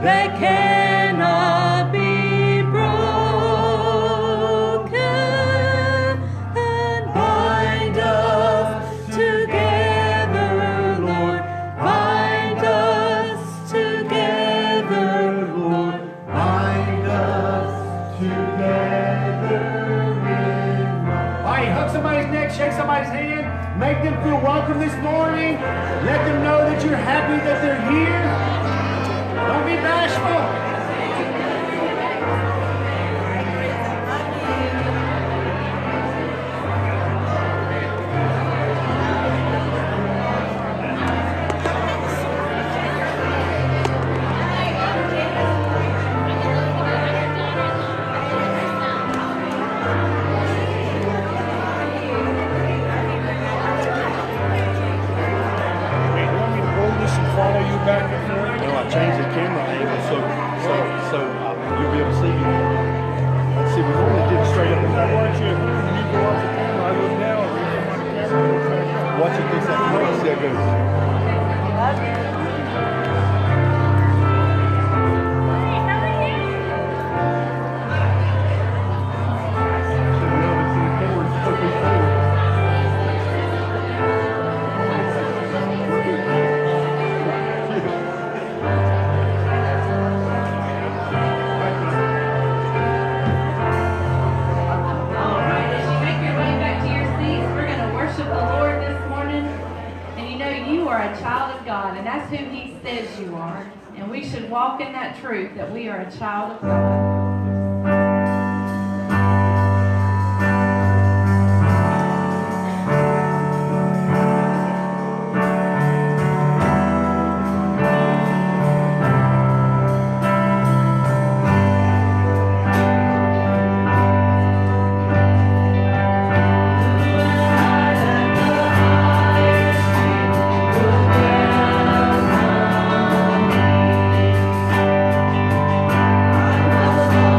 that cannot be broken, and bind us together, Lord. Bind us together, Lord. Bind us together in love. All right, hug somebody's neck, shake somebody's hand, make them feel welcome this morning. Let them know that you're happy that they're here. Don't be bashful. Follow you back and forth. No, I changed the camera angle so you'll be able to see me. Let's see, we normally did it straight up and I down. want you, when you go off the camera, I look down, I look on the camera, I look back up. Watch it this that way. See how it goes. God, and that's who He says you are. And we should walk in that truth that we are a child of God. Oh,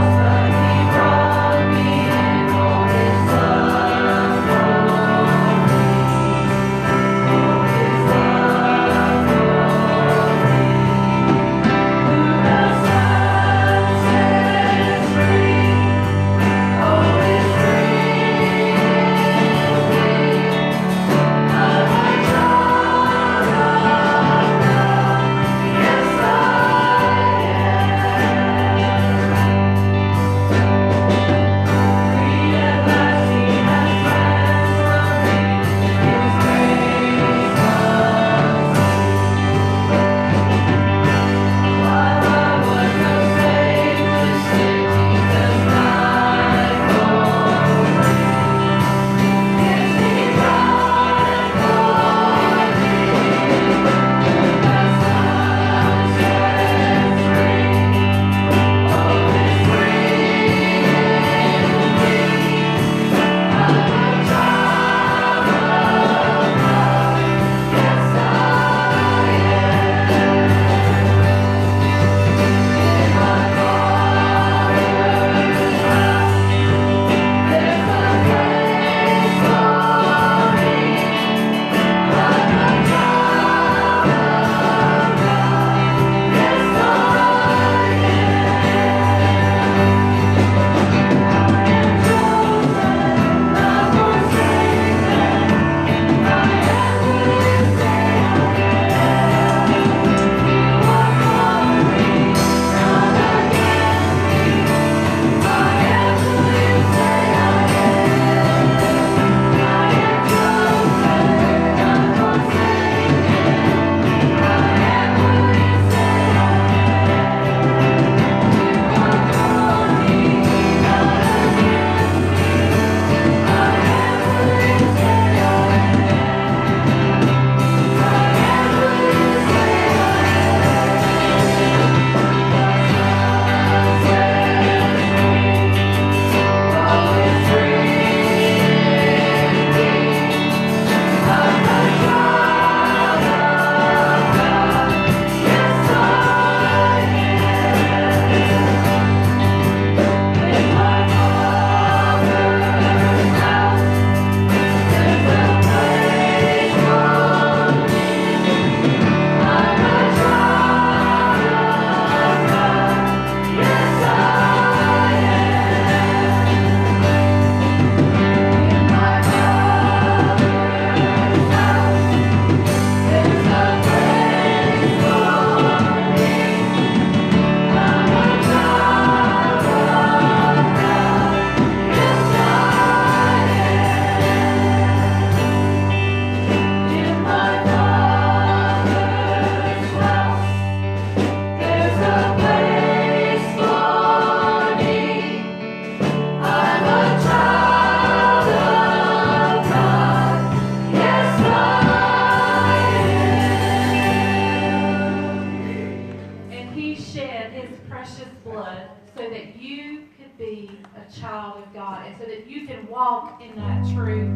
shed his precious blood so that you could be a child of God and so that you can walk in that truth.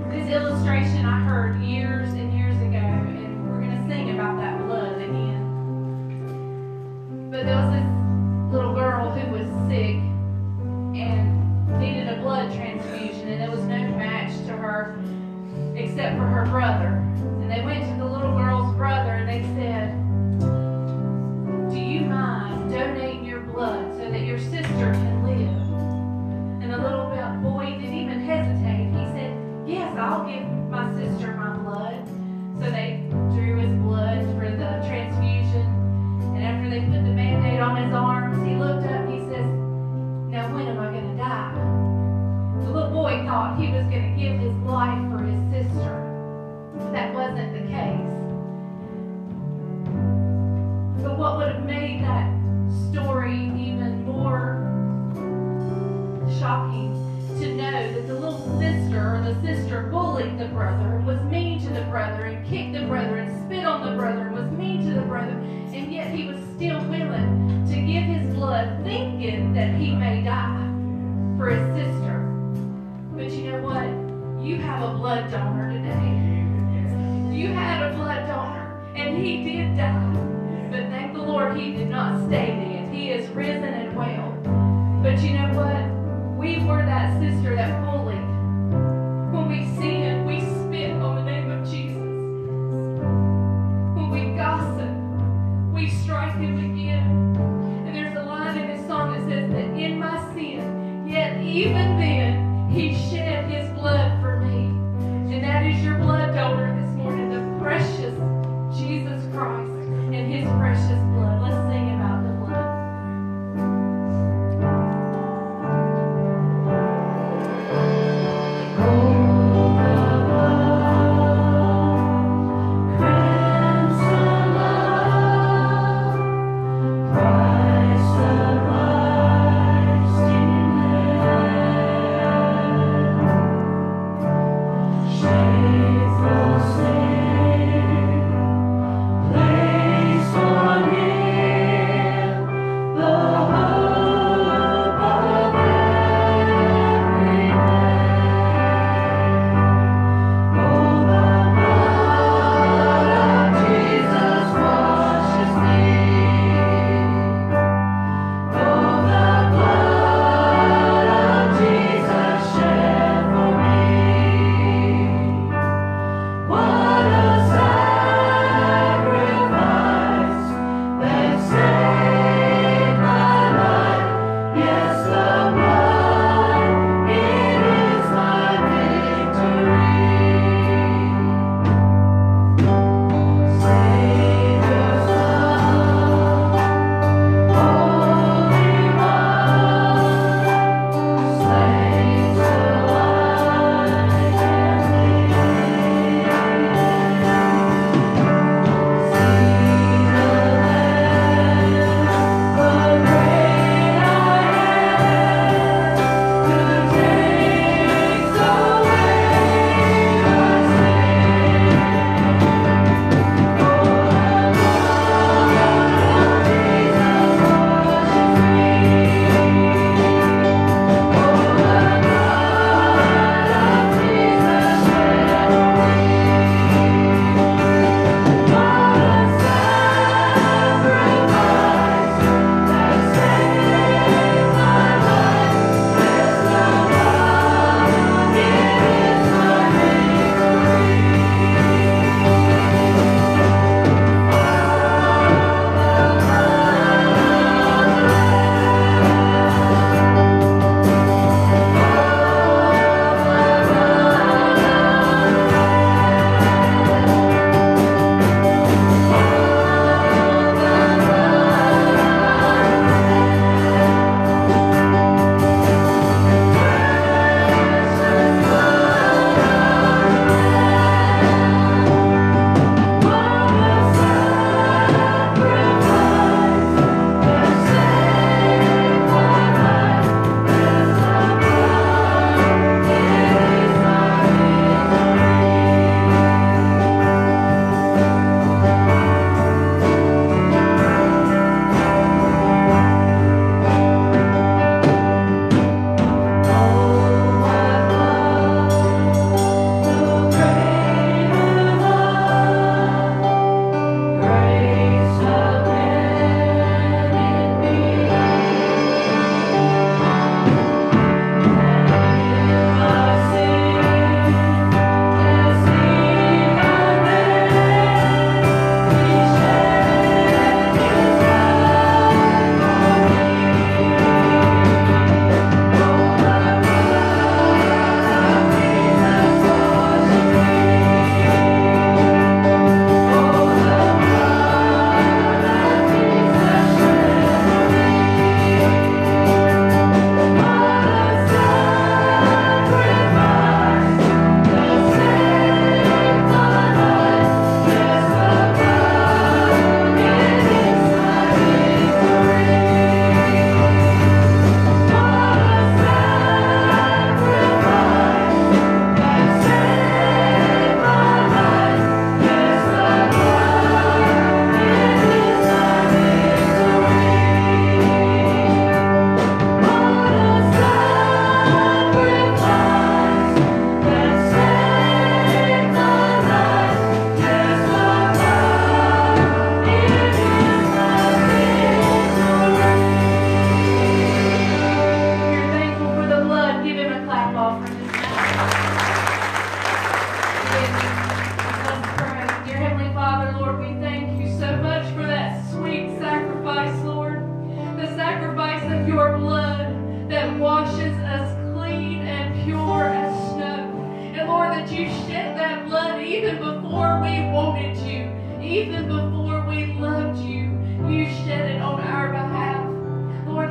This illustration I heard years and years ago, and we're going to sing about that blood again. But there was this little girl who was sick and needed a blood transfusion, and there was no match to her except for her brother. And they went to the little girl's brother and they said, "Do you mind donating your blood so that your sister can live?" And the little boy didn't even hesitate. He said, "Yes, I'll give my sister my blood." So they drew his blood for the transfusion. And after they put the Band-Aid on his arms, he looked up and he says, "Now when am I going to die?" The little boy thought he was going to give his life for his sister. That wasn't the case. But what would have made that story even more shocking to know that the little sister or the sister bullied the brother, was mean to the brother and kicked the brother and spit on the brother and was mean to the brother, and yet he was still willing to give his blood thinking that he may die for his sister. But you know what? You have a blood donor today. You had a blood donor, and he did die. But thank the Lord he did not stay dead. He is risen and well. But you know what? We were that sister that bullied. When we sinned, we spit on the name of Jesus. When we gossip, we strike him again. And there's a line in this song that says that in my sin, yet even then, he shed his blood for me. And that is your blood donor this morning, the precious Jesus Christ and his precious blood. Let's sing about the blood. Place on his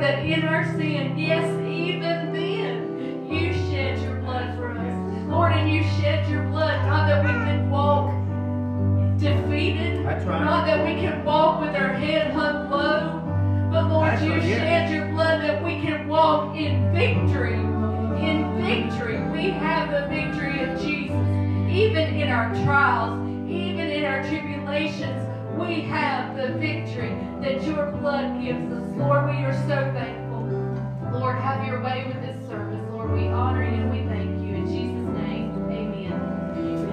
Lord, that in our sin, yes, even then, you shed your blood for us. Lord, and you shed your blood, not that we can walk defeated, That's right. not that we can walk with our head hung low, but Lord, That's you right, yeah. shed your blood that we can walk in victory. In victory, we have the victory of Jesus. Even in our trials, even in our tribulations, we have the victory that your blood gives us. Lord, we are so thankful. Lord, have your way with this service. Lord, we honor you and we thank you. In Jesus' name, amen. Amen.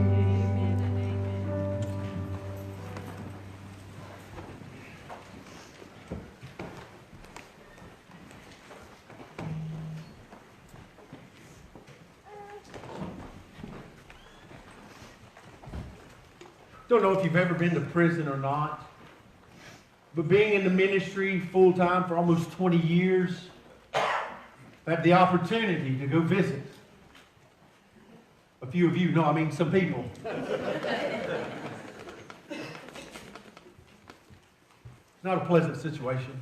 Amen and amen. Don't know if you've ever been to prison or not, but being in the ministry full time for almost 20 years, I've had the opportunity to go visit. A few of you, no, I mean some people. It's not a pleasant situation.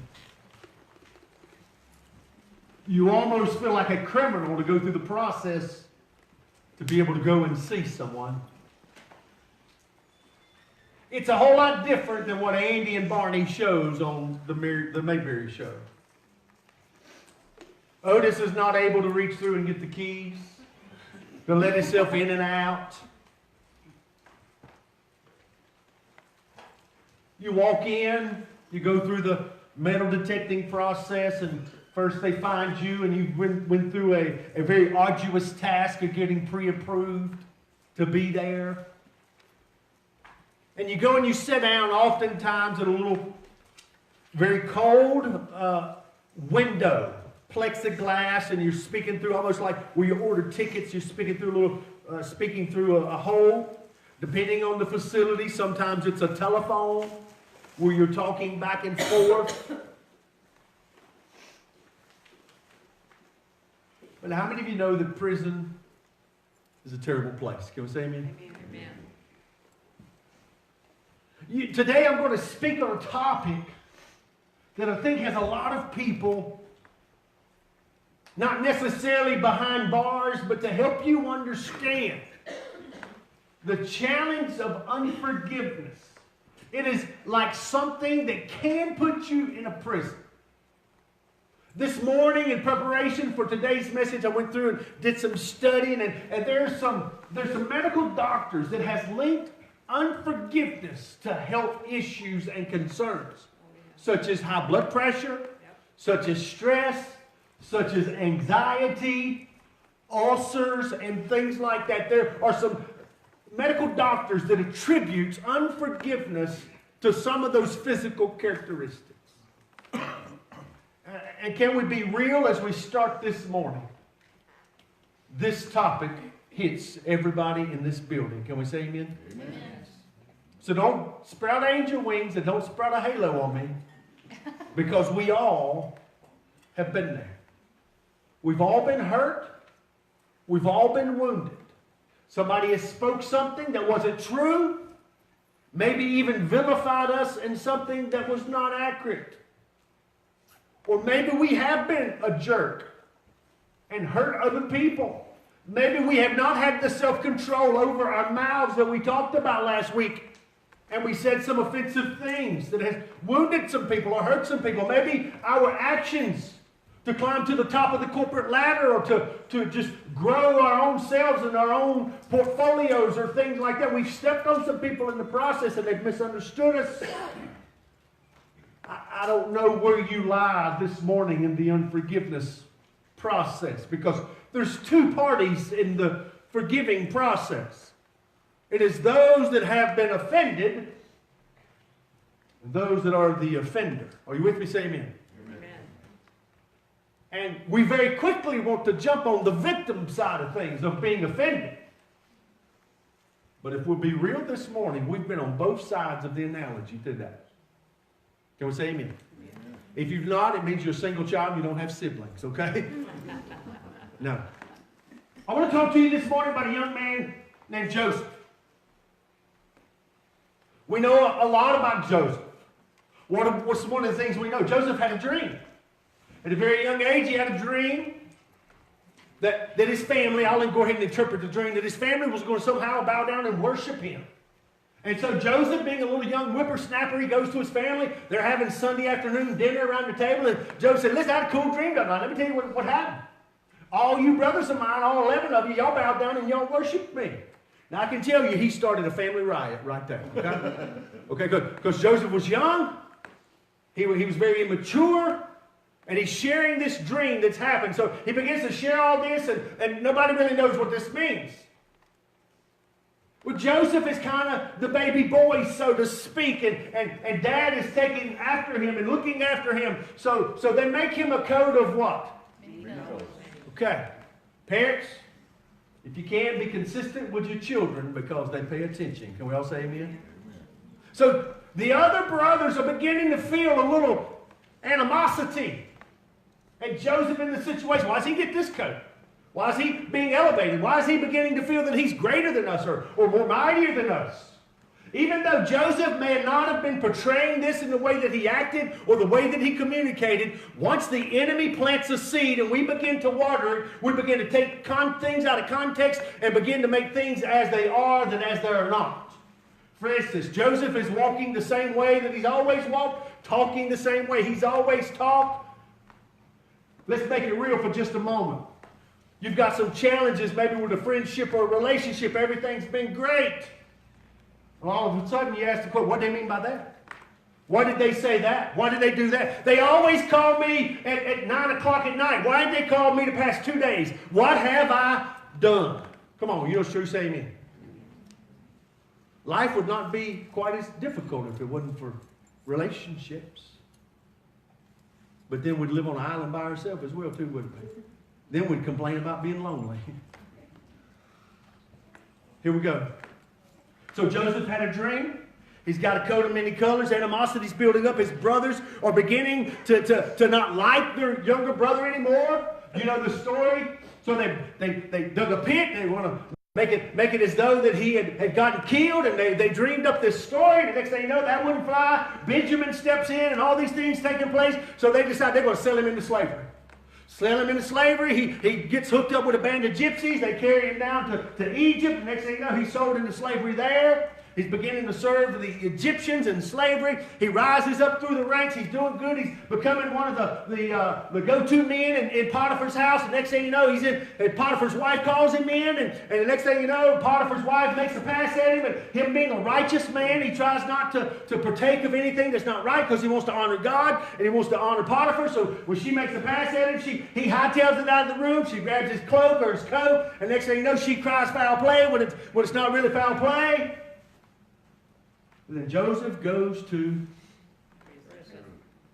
You almost feel like a criminal to go through the process to be able to go and see someone. It's a whole lot different than what Andy and Barney shows on the Mayberry show. Otis is not able to reach through and get the keys, to let himself in and out. You walk in, you go through the metal detecting process, and first they find you, and you went through a very arduous task of getting pre-approved to be there. And you go and you sit down oftentimes at a little very cold window, plexiglass, and you're speaking through almost like where you order tickets, you're speaking through a hole. Depending on the facility, sometimes it's a telephone where you're talking back and forth. But how many of you know that prison is a terrible place? Can we say amen? Amen. Today I'm going to speak on a topic that I think has a lot of people, not necessarily behind bars, but to help you understand the challenge of unforgiveness. It is like something that can put you in a prison. This morning, in preparation for today's message, I went through and did some studying, and there's some medical doctors that has linked unforgiveness to health issues and concerns, such as high blood pressure, such as stress, such as anxiety, ulcers, and things like that. There are some medical doctors that attribute unforgiveness to some of those physical characteristics. And can we be real as we start this morning? This topic hits everybody in this building. Can we say amen? Amen. So don't sprout angel wings and don't sprout a halo on me, because we all have been there. We've all been hurt. We've all been wounded. Somebody has spoke something that wasn't true, maybe even vilified us in something that was not accurate. Or maybe we have been a jerk and hurt other people. Maybe we have not had the self-control over our mouths that we talked about last week, and we said some offensive things that has wounded some people or hurt some people. Maybe our actions to climb to the top of the corporate ladder, or to just grow our own selves and our own portfolios or things like that. We've stepped on some people in the process and they've misunderstood us. I don't know where you lie this morning in the unforgiveness process, because there's two parties in the forgiving process. It is those that have been offended and those that are the offender. Are you with me? Say amen. Amen. And we very quickly want to jump on the victim side of things, of being offended. But if we'll be real this morning, we've been on both sides of the analogy to that. Can we say amen? Amen. If you've not, it means you're a single child and you don't have siblings, okay? No. I want to talk to you this morning about a young man named Joseph. We know a lot about Joseph. What's one of the things we know? Joseph had a dream. At a very young age, he had a dream that his family, I'll go ahead and interpret the dream, that his family was going to somehow bow down and worship him. And so Joseph, being a little young whippersnapper, he goes to his family. They're having Sunday afternoon dinner around the table. And Joseph said, listen, I had a cool dream that night. Let me tell you what happened. All you brothers of mine, all 11 of you, y'all bowed down and y'all worshiped me. Now, I can tell you, he started a family riot right there. Okay, okay, good. Because Joseph was young. He was very immature. And he's sharing this dream that's happened. So he begins to share all this, and nobody really knows what this means. Well, Joseph is kind of the baby boy, so to speak, and Dad is taking after him and looking after him. So they make him a coat of what? Okay. Parents, if you can, be consistent with your children because they pay attention. Can we all say amen? So the other brothers are beginning to feel a little animosity at Joseph in the situation. Why does he get this coat? Why is he being elevated? Why is he beginning to feel that he's greater than us or more mightier than us? Even though Joseph may not have been portraying this in the way that he acted or the way that he communicated, once the enemy plants a seed and we begin to water it, we begin to take things out of context and begin to make things as they are than as they are not. For instance, Joseph is walking the same way that he's always walked, talking the same way he's always talked. Let's make it real for just a moment. You've got some challenges, maybe with a friendship or a relationship. Everything's been great. Well, all of a sudden you ask the question, what do they mean by that? Why did they say that? Why did they do that? They always call me at 9 o'clock at night. Why did they call me the past 2 days? What have I done? Come on, you know it's true, say amen. Life would not be quite as difficult if it wasn't for relationships. But then we'd live on an island by ourselves as well too, wouldn't we? Then we'd complain about being lonely. Here we go. So Joseph had a dream. He's got a coat of many colors. Animosity's building up. His brothers are beginning to not like their younger brother anymore. You know the story. So they dug a pit. They want to make it as though that he had gotten killed, and they dreamed up this story. The next thing you know, that wouldn't fly. Benjamin steps in, and all these things taking place. So they decide they're going to sell him into slavery. Sell him into slavery. He gets hooked up with a band of gypsies. They carry him down to Egypt. The next thing you know, he's sold into slavery there. He's beginning to serve the Egyptians in slavery. He rises up through the ranks. He's doing good. He's becoming one of the go-to men in Potiphar's house. The next thing you know, Potiphar's wife calls him in. And the next thing you know, Potiphar's wife makes a pass at him. And him being a righteous man, he tries not to partake of anything that's not right because he wants to honor God and he wants to honor Potiphar. So when she makes a pass at him, he hightails it out of the room. She grabs his cloak or his coat. And next thing you know, she cries foul play when it's not really foul play. And then Joseph goes to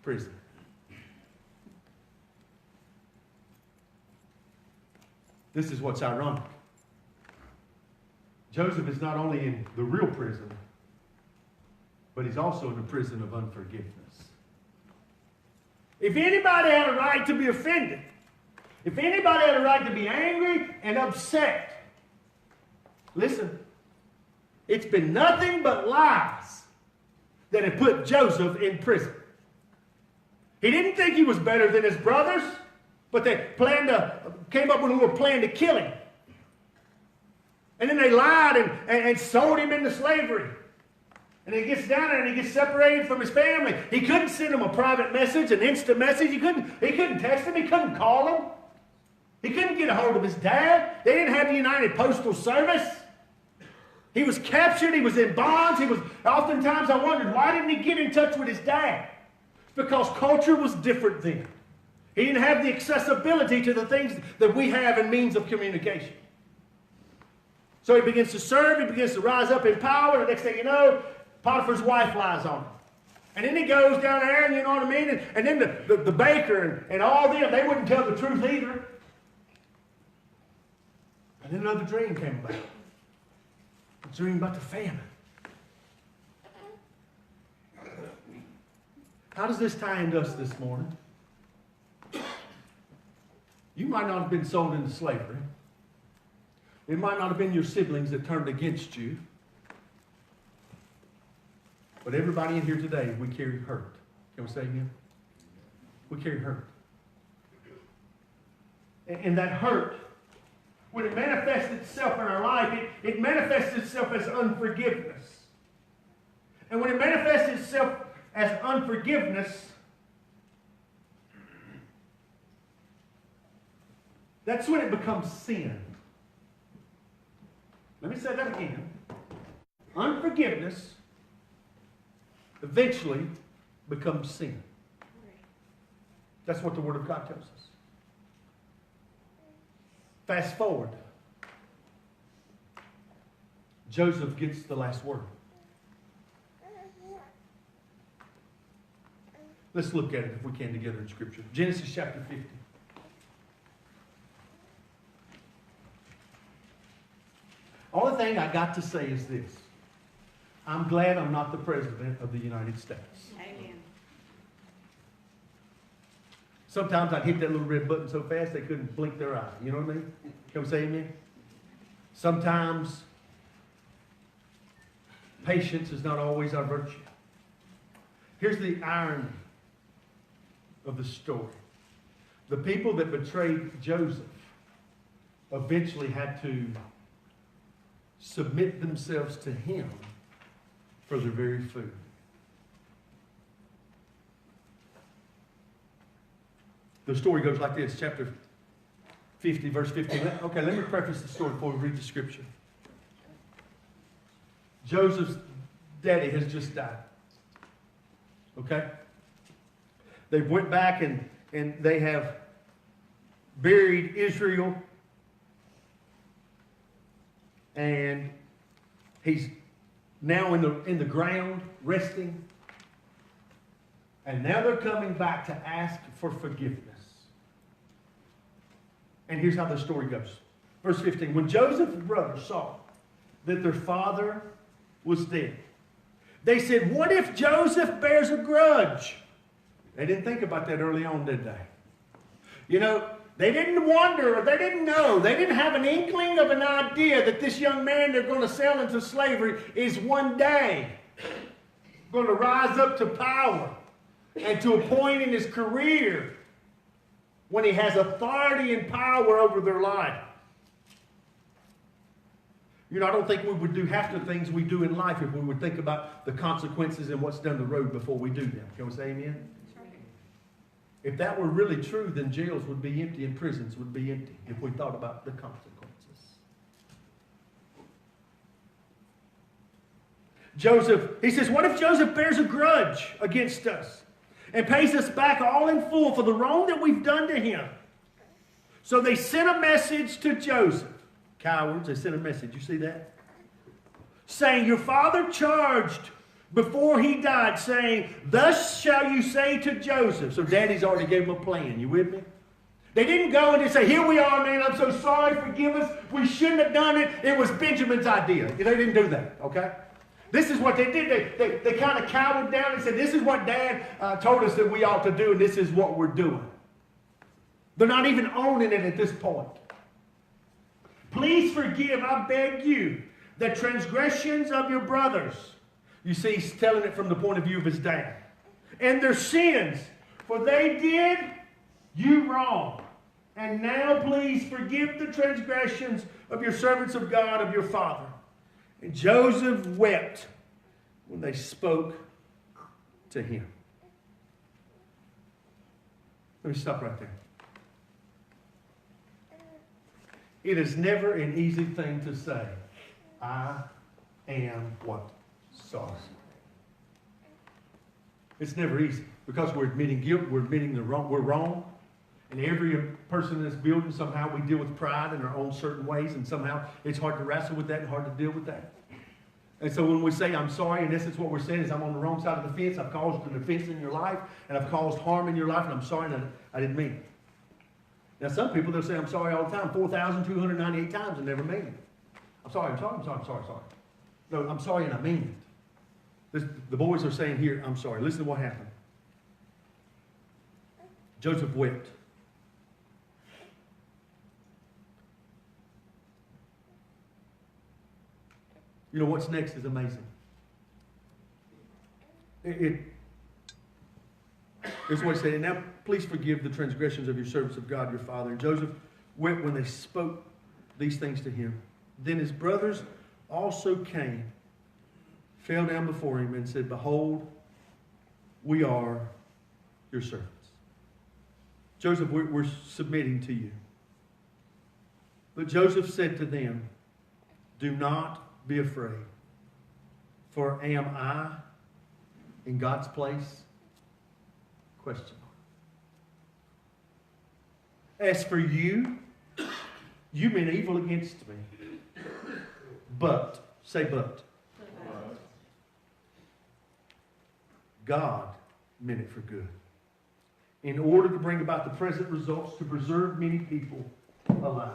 prison. This is what's ironic. Joseph is not only in the real prison, but he's also in the prison of unforgiveness. If anybody had a right to be offended, if anybody had a right to be angry and upset, listen, it's been nothing but lies that have put Joseph in prison. He didn't think he was better than his brothers, but they came up with a little plan to kill him. And then they lied and sold him into slavery. And he gets down there and he gets separated from his family. He couldn't send him a private message, an instant message. He couldn't text him. He couldn't call him. He couldn't get a hold of his dad. They didn't have the United Postal Service. He was captured. He was in bonds. Oftentimes I wondered, why didn't he get in touch with his dad? It's because culture was different then. He didn't have the accessibility to the things that we have in means of communication. So he begins to serve. He begins to rise up in power. The next thing you know, Potiphar's wife lies on him. And then he goes down there, and you know what I mean? And then the baker and all them, they wouldn't tell the truth either. And then another dream came about. A dream about the famine. How does this tie into us this morning? You might not have been sold into slavery. It might not have been your siblings that turned against you. But everybody in here today, we carry hurt. Can we say amen? We carry hurt. And that hurt, when it manifests itself in our life, it manifests itself as unforgiveness. And when it manifests itself as unforgiveness, that's when it becomes sin. Let me say that again. Unforgiveness eventually becomes sin. That's what the Word of God tells us. Fast forward. Joseph gets the last word. Let's look at it if we can together in Scripture. Genesis chapter 50. Only thing I got to say is this. I'm glad I'm not the President of the United States. Amen. Sometimes I'd hit that little red button so fast they couldn't blink their eye. You know what I mean? Can we say amen? Sometimes patience is not always our virtue. Here's the irony of the story. The people that betrayed Joseph eventually had to submit themselves to him for their very food. The story goes like this, chapter 50, verse 15. Okay, let me preface the story before we read the scripture. Joseph's daddy has just died. Okay? They went back and they have buried Israel. And he's now in the ground, resting. And now they're coming back to ask for forgiveness. And here's how the story goes. Verse 15. When Joseph's brothers saw that their father was dead, they said, "What if Joseph bears a grudge?" They didn't think about that early on, did they? You know, they didn't wonder, or they didn't know, they didn't have an inkling of an idea that this young man they're going to sell into slavery is one day going to rise up to power and to a point in his career when he has authority and power over their life. You know, I don't think we would do half the things we do in life if we would think about the consequences and what's down the road before we do them. Can we say amen? If that were really true, then jails would be empty and prisons would be empty if we thought about the consequences. Joseph, he says, what if Joseph bears a grudge against us and pays us back all in full for the wrong that we've done to him? So they sent a message to Joseph. Cowards, they sent a message. You see that? Saying, your father charged before he died, saying, thus shall you say to Joseph. So daddy's already gave him a plan. You with me? They didn't go and just say, here we are, man, I'm so sorry, forgive us. We shouldn't have done it. It was Benjamin's idea. They didn't do that, okay? This is what they did. They kind of cowered down and said, this is what Dad told us that we ought to do, and this is what we're doing. They're not even owning it at this point. Please forgive, I beg you, the transgressions of your brothers. You see, he's telling it from the point of view of his dad. And their sins, for they did you wrong. And now please forgive the transgressions of your servants of God, of your father. And Joseph wept when they spoke to him. Let me stop right there. It is never an easy thing to say, I am what? Sorry. It's never easy because we're admitting guilt, we're admitting we're wrong. And every person in this building, somehow we deal with pride in our own certain ways, and somehow it's hard to wrestle with that and hard to deal with that. And so when we say I'm sorry, in essence what we're saying is I'm on the wrong side of the fence, I've caused an offense in your life, and I've caused harm in your life, and I'm sorry and I didn't mean it. Now some people, they'll say I'm sorry all the time, 4,298 times and never mean it. I'm sorry. No, I'm sorry and I mean it. The boys are saying here, I'm sorry. Listen to what happened. Joseph wept. You know what's next is amazing. This is what he said. And now please forgive the transgressions of your servants of God, your father. And Joseph wept when they spoke these things to him. Then his brothers also came, fell down before him, and said, Behold, we are your servants. Joseph, we're submitting to you. But Joseph said to them, Do not be afraid, for am I in God's place? Question mark. As for you, you meant evil against me. But, say but. God meant it for good, in order to bring about the present results to preserve many people alive.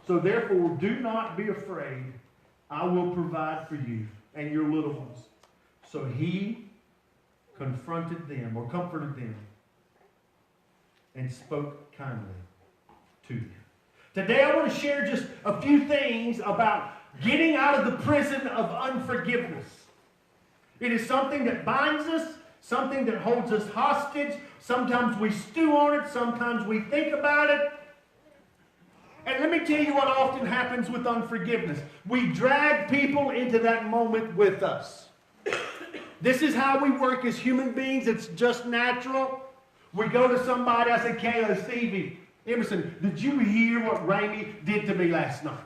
So therefore, do not be afraid. I will provide for you and your little ones. So he confronted them, or comforted them, and spoke kindly to them. Today I want to share just a few things about getting out of the prison of unforgiveness. It is something that binds us, something that holds us hostage. Sometimes we stew on it, sometimes we think about it. And let me tell you what often happens with unforgiveness. We drag people into that moment with us. This is how we work as human beings. It's just natural. We go to somebody, I say, Kayla, Stevie, Emerson, did you hear what Ramey did to me last night?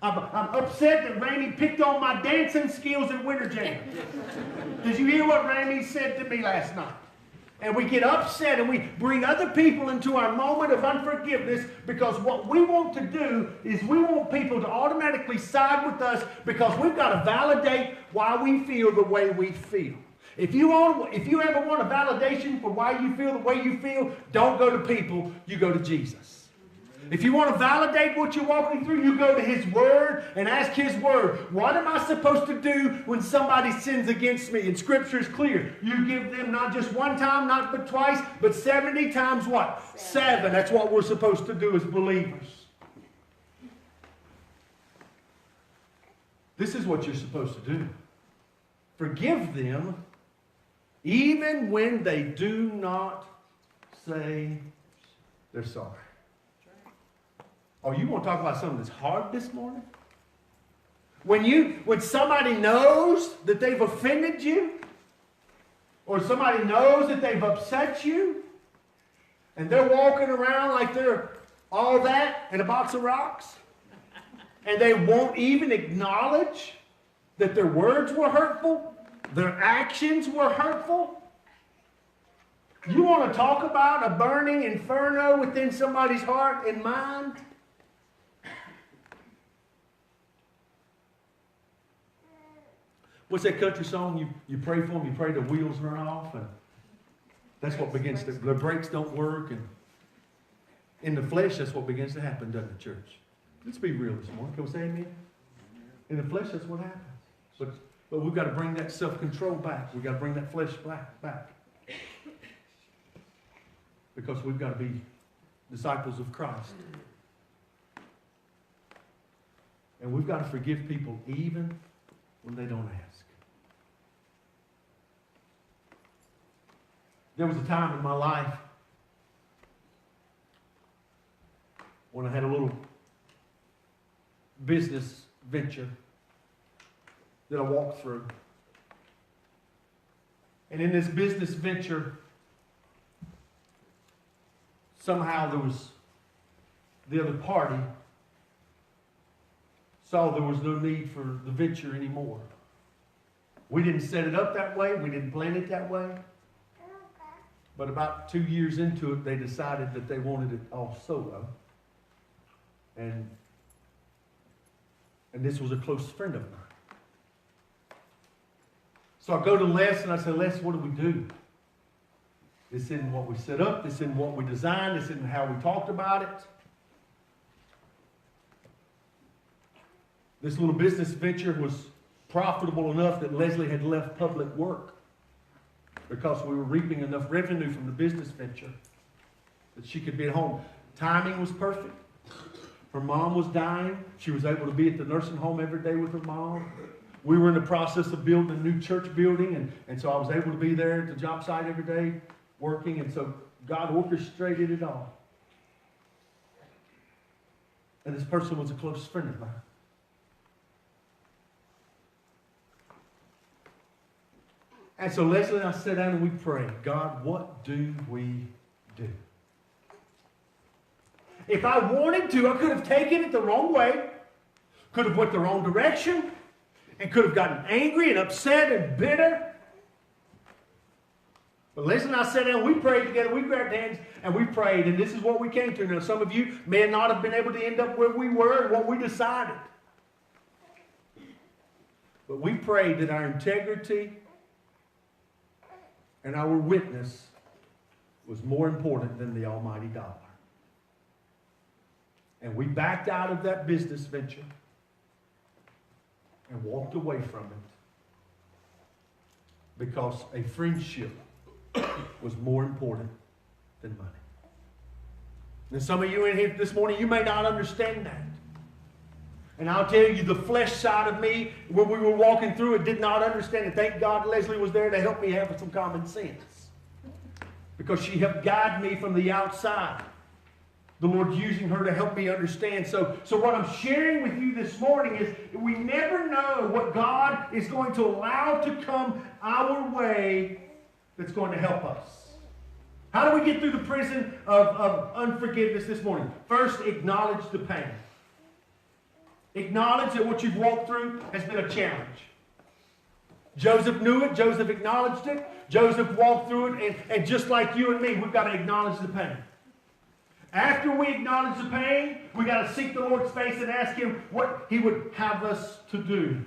I'm upset that Ramey picked on my dancing skills at Winter Jam. Did you hear what Ramey said to me last night? And we get upset and we bring other people into our moment of unforgiveness because what we want to do is we want people to automatically side with us because we've got to validate why we feel the way we feel. If you ever want a validation for why you feel the way you feel, don't go to people, you go to Jesus. If you want to validate what you're walking through, you go to His Word and ask His Word. What am I supposed to do when somebody sins against me? And Scripture is clear. You give them not just one time, not but twice, but 70 times what? 7. That's what we're supposed to do as believers. This is what you're supposed to do. Forgive them even when they do not say they're sorry. Oh, you want to talk about something that's hard this morning? When somebody knows that they've offended you, or somebody knows that they've upset you, and they're walking around like they're all that in a box of rocks, and they won't even acknowledge that their words were hurtful, their actions were hurtful. You want to talk about a burning inferno within somebody's heart and mind? What's that country song? You pray for them, you pray the wheels run off, and that's what begins to, the brakes don't work, and in the flesh, that's what begins to happen, doesn't it, church? Let's be real this morning. Can we say amen? In the flesh, that's what happens. But we've got to bring that self-control back. We've got to bring that flesh back. Because we've got to be disciples of Christ. And we've got to forgive people even when they don't ask. There was a time in my life when I had a little business venture that I walked through. And in this business venture, somehow there was the other party saw there was no need for the venture anymore. We didn't set it up that way. We didn't plan it that way. But about 2 years into it, they decided that they wanted it all solo. And this was a close friend of mine. So I go to Les and I say, Les, what do we do? This isn't what we set up. This isn't what we designed. This isn't how we talked about it. This little business venture was profitable enough that Leslie had left public work because we were reaping enough revenue from the business venture that she could be at home. Timing was perfect. Her mom was dying. She was able to be at the nursing home every day with her mom. we were in the process of building a new church building, and so I was able to be there at the job site every day working, and so God orchestrated it all. And this person was a close friend of mine. And so Leslie and I sat down and we prayed, God, what do we do? If I wanted to, I could have taken it the wrong way, could have went the wrong direction, and could have gotten angry and upset and bitter. But Leslie and I sat down, we prayed together, we grabbed hands, and we prayed, and this is what we came to. Now, some of you may not have been able to end up where we were and what we decided. But we prayed that our integrity and our witness was more important than the almighty dollar. And we backed out of that business venture and walked away from it because a friendship was more important than money. Now, some of you in here this morning, you may not understand that. And I'll tell you, the flesh side of me, when we were walking through it, did not understand it. Thank God Leslie was there to help me have some common sense, because she helped guide me from the outside. The Lord using her to help me understand. So what I'm sharing with you this morning is we never know what God is going to allow to come our way that's going to help us. How do we get through the prison of unforgiveness this morning? First, acknowledge the pain. Acknowledge that what you've walked through has been a challenge. Joseph knew it. Joseph acknowledged it. Joseph walked through it. And just like you and me, we've got to acknowledge the pain. After we acknowledge the pain, we've got to seek the Lord's face and ask Him what He would have us to do.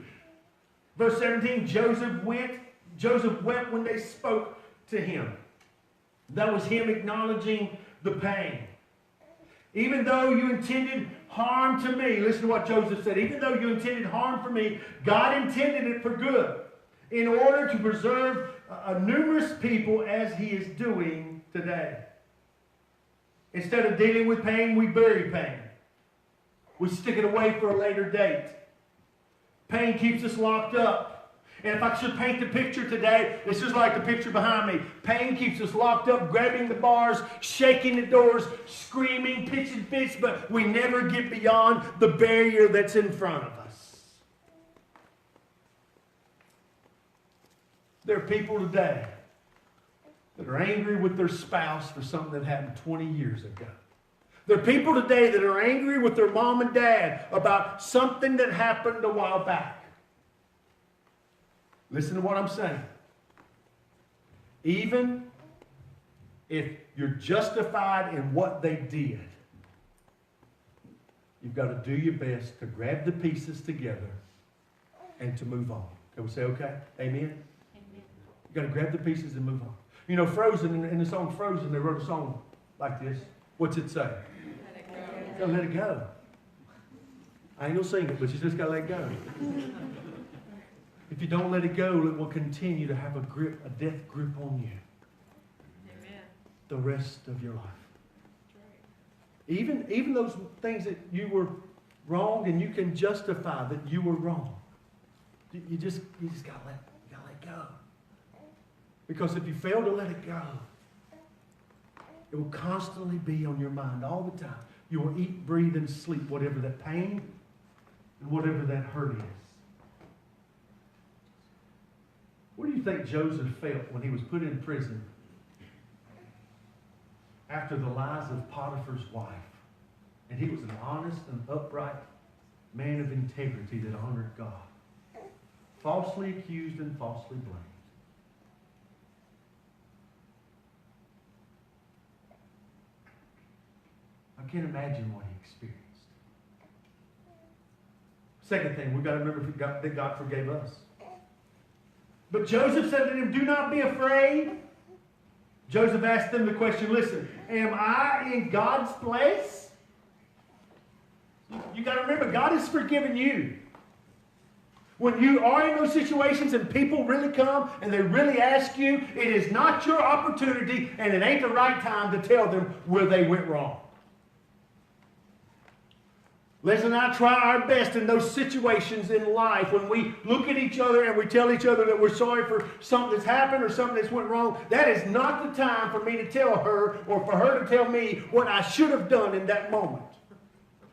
Verse 17, Joseph wept when they spoke to him. That was him acknowledging the pain. Even though you intended harm to me, listen to what Joseph said, even though you intended harm for me, God intended it for good, in order to preserve a numerous people as He is doing today. Instead of dealing with pain, we bury pain. We stick it away for a later date. Pain keeps us locked up. And if I should paint the picture today, it's just like the picture behind me. Pain keeps us locked up, grabbing the bars, shaking the doors, screaming, pitching fists, but we never get beyond the barrier that's in front of us. There are people today that are angry with their spouse for something that happened 20 years ago. There are people today that are angry with their mom and dad about something that happened a while back. Listen to what I'm saying. Even if you're justified in what they did, you've got to do your best to grab the pieces together and to move on. Can we say okay? Amen? Amen. You've got to grab the pieces and move on. You know, Frozen, in the song Frozen, they wrote a song like this. What's it say? Let it go. You gotta let it go. I ain't gonna sing it, but you just gotta let it go. If you don't let it go, it will continue to have a death grip on you. Amen. The rest of your life. Right. Even those things that you were wrong and you can justify that you were wrong. You just gotta let go. Because if you fail to let it go, it will constantly be on your mind all the time. You will eat, breathe, and sleep whatever that pain and whatever that hurt is. What do you think Joseph felt when he was put in prison after the lies of Potiphar's wife? And he was an honest and upright man of integrity that honored God. Falsely accused and falsely blamed. I can't imagine what he experienced. Second thing, we've got to remember that God forgave us. But Joseph said to them, do not be afraid. Joseph asked them the question, listen, am I in God's place? You got to remember, God has forgiven you. When you are in those situations and people really come and they really ask you, it is not your opportunity and it ain't the right time to tell them where they went wrong. Leslie and I try our best in those situations in life when we look at each other and we tell each other that we're sorry for something that's happened or something that's went wrong. That is not the time for me to tell her or for her to tell me what I should have done in that moment.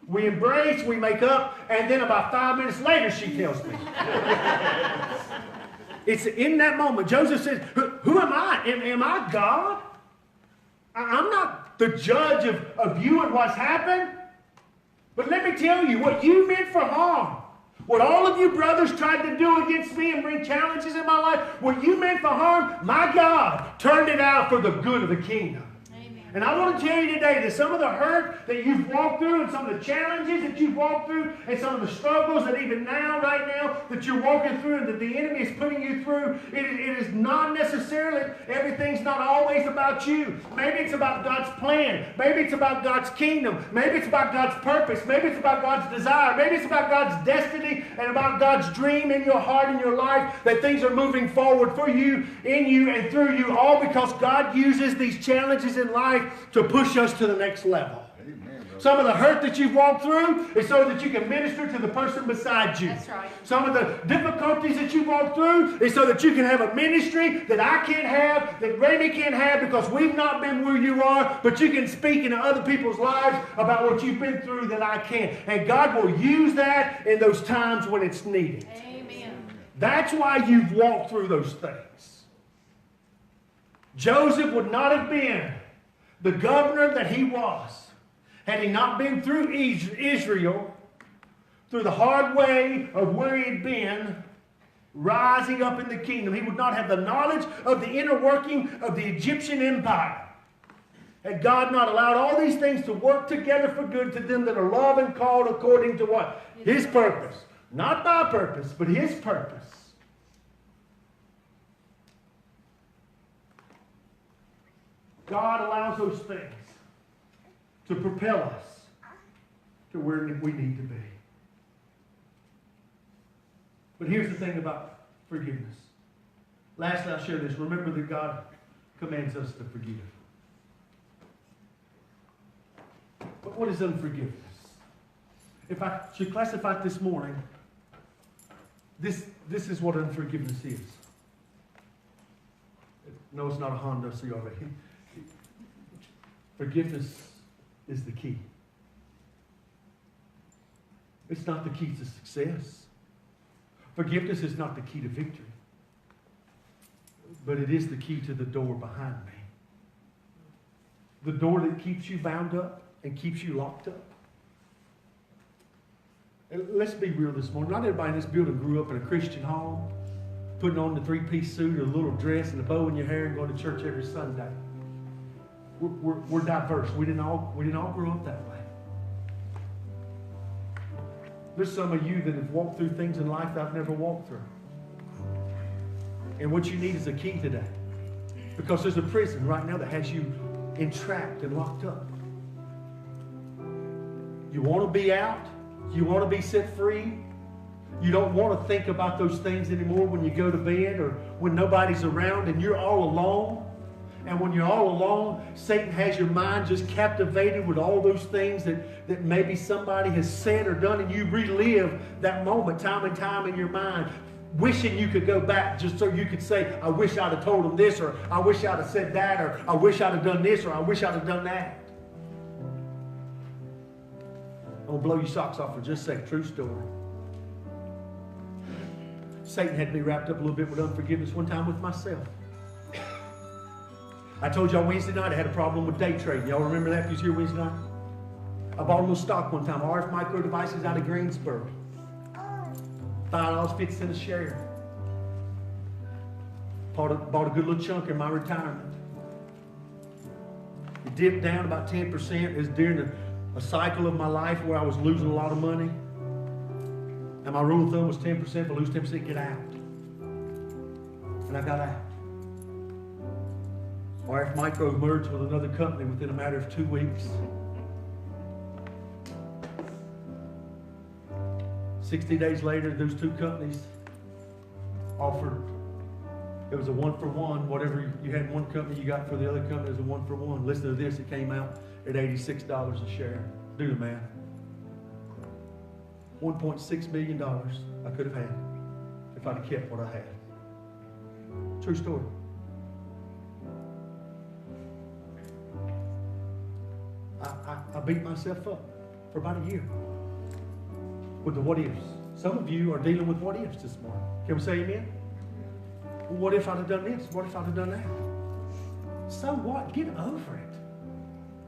We embrace, we make up, and then about 5 minutes later she tells me. It's in that moment. Joseph says, who am I? Am I God? I'm not the judge of you and what's happened. But let me tell you, what you meant for harm, what all of you brothers tried to do against me and bring challenges in my life, what you meant for harm, my God turned it out for the good of the kingdom. And I want to tell you today that some of the hurt that you've walked through and some of the challenges that you've walked through and some of the struggles that even now, right now, that you're walking through and that the enemy is putting you through, it is not necessarily, everything's not always about you. Maybe it's about God's plan. Maybe it's about God's kingdom. Maybe it's about God's purpose. Maybe it's about God's desire. Maybe it's about God's destiny and about God's dream in your heart and your life, that things are moving forward for you, in you, and through you, all because God uses these challenges in life to push us to the next level. Amen, some of the hurt that you've walked through is so that you can minister to the person beside you. That's right. Some of the difficulties that you've walked through is so that you can have a ministry that I can't have, that Randy can't have because we've not been where you are, but you can speak into other people's lives about what you've been through that I can't. And God will use that in those times when it's needed. Amen. That's why you've walked through those things. Joseph would not have been the governor that he was had he not been through Israel, through the hard way of where he had been, rising up in the kingdom. He would not have the knowledge of the inner working of the Egyptian empire. Had God not allowed all these things to work together for good to them that are loved and called according to what? His purpose. Not my purpose, but His purpose. God allows those things to propel us to where we need to be. But here's the thing about forgiveness. Lastly, I'll share this. Remember that God commands us to forgive. But what is unforgiveness? If I should classify it this morning, this is what unforgiveness is. No, it's not a Honda CRV. Forgiveness is the key. It's not the key to success. Forgiveness is not the key to victory. But it is the key to the door behind me. The door that keeps you bound up and keeps you locked up. And let's be real this morning. Not everybody in this building grew up in a Christian home, putting on the three-piece suit or a little dress and a bow in your hair and going to church every Sunday. We're diverse. We didn't all grow up that way. There's some of you that have walked through things in life that I've never walked through. And what you need is a key today. Because there's a prison right now that has you entrapped and locked up. You want to be out. You want to be set free. You don't want to think about those things anymore when you go to bed or when nobody's around and you're all alone. And when you're all alone, Satan has your mind just captivated with all those things that maybe somebody has said or done, and you relive that moment time and time in your mind, wishing you could go back just so you could say, I wish I'd have told him this, or I wish I'd have said that, or I wish I'd have done this, or I wish I'd have done that. I'm going to blow your socks off for just a second. True story. Satan had me wrapped up a little bit with unforgiveness one time with myself. I told y'all Wednesday night I had a problem with day trading. Y'all remember that if you was here Wednesday night? I bought a little stock one time, RF Micro Devices out of Greensboro. $5.50 a share. Bought a good little chunk in my retirement. It dipped down about 10%. It was during a cycle of my life where I was losing a lot of money. And my rule of thumb was 10%. If I lose 10%, get out. And I got out. RF Micro merged with another company within a matter of 2 weeks. 60 days later, those two companies offered, it was a 1-for-1. Whatever you had in one company, you got for the other company, it was a 1-for-1. Listen to this, it came out at $86 a share. Do the math. $1.6 million I could have had if I'd have kept what I had. True story. I beat myself up for about a year with the what ifs. Some of you are dealing with what ifs this morning. Can we say amen? Well, what if I'd have done this? What if I'd have done that? So what? Get over it.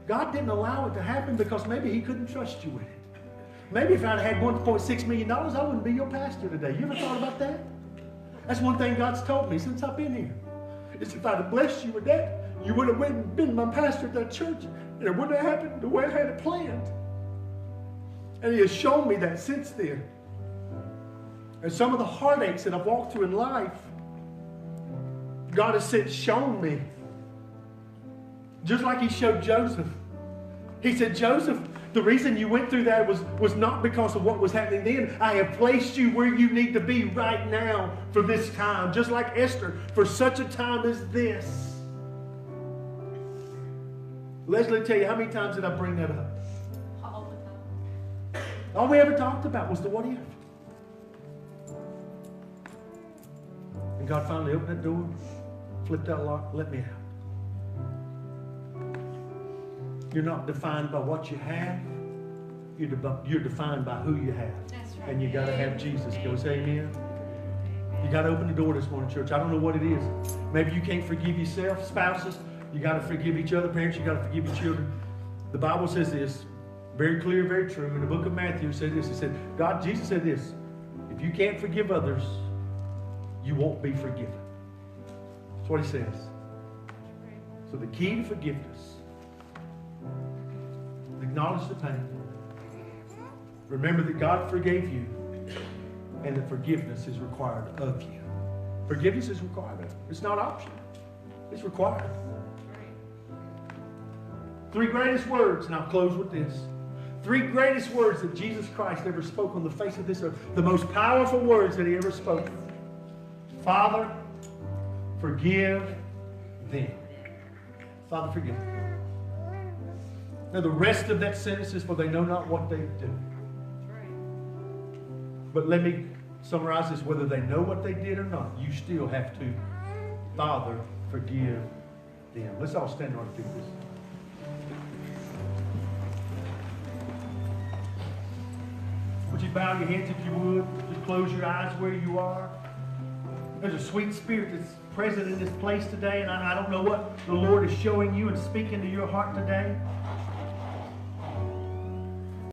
God didn't allow it to happen because maybe He couldn't trust you with it. Maybe if I'd had $1.6 million, I wouldn't be your pastor today. You ever thought about that? That's one thing God's told me since I've been here. Is if I'd have blessed you with that, you would have went and been my pastor at that church, and it wouldn't have happened the way I had it planned. And He has shown me that since then. And some of the heartaches that I've walked through in life, God has since shown me. Just like He showed Joseph. He said, Joseph, the reason you went through that was not because of what was happening then. I have placed you where you need to be right now for this time. Just like Esther, for such a time as this. Leslie, tell you, how many times did I bring that up? All the time. All we ever talked about was the what if. And God finally opened that door, flipped that lock, let me out. You're not defined by what you have. You're defined by who you have. That's right. And you got to have Jesus. Can we say amen? You got to open the door this morning, church. I don't know what it is. Maybe you can't forgive yourself, spouses. You got to forgive each other. Parents, you got to forgive your children. The Bible says this, very clear, very true. In the book of Matthew, it said this. It said, Jesus said this, if you can't forgive others, you won't be forgiven. That's what He says. So the key to forgiveness, acknowledge the pain. Remember that God forgave you and that forgiveness is required of you. Forgiveness is required of you. It's not optional. It's required. 3 greatest words, and I'll close with this. 3 greatest words that Jesus Christ ever spoke on the face of this earth. The most powerful words that He ever spoke. Father, forgive them. Father, forgive them. Now the rest of that sentence is, for they know not what they do. But let me summarize this. Whether they know what they did or not, you still have to, Father, forgive them. Let's all stand on our feet. Would you bow your heads if you would? Just close your eyes where you are. There's a sweet spirit that's present in this place today, and I don't know what the Lord is showing you and speaking to your heart today.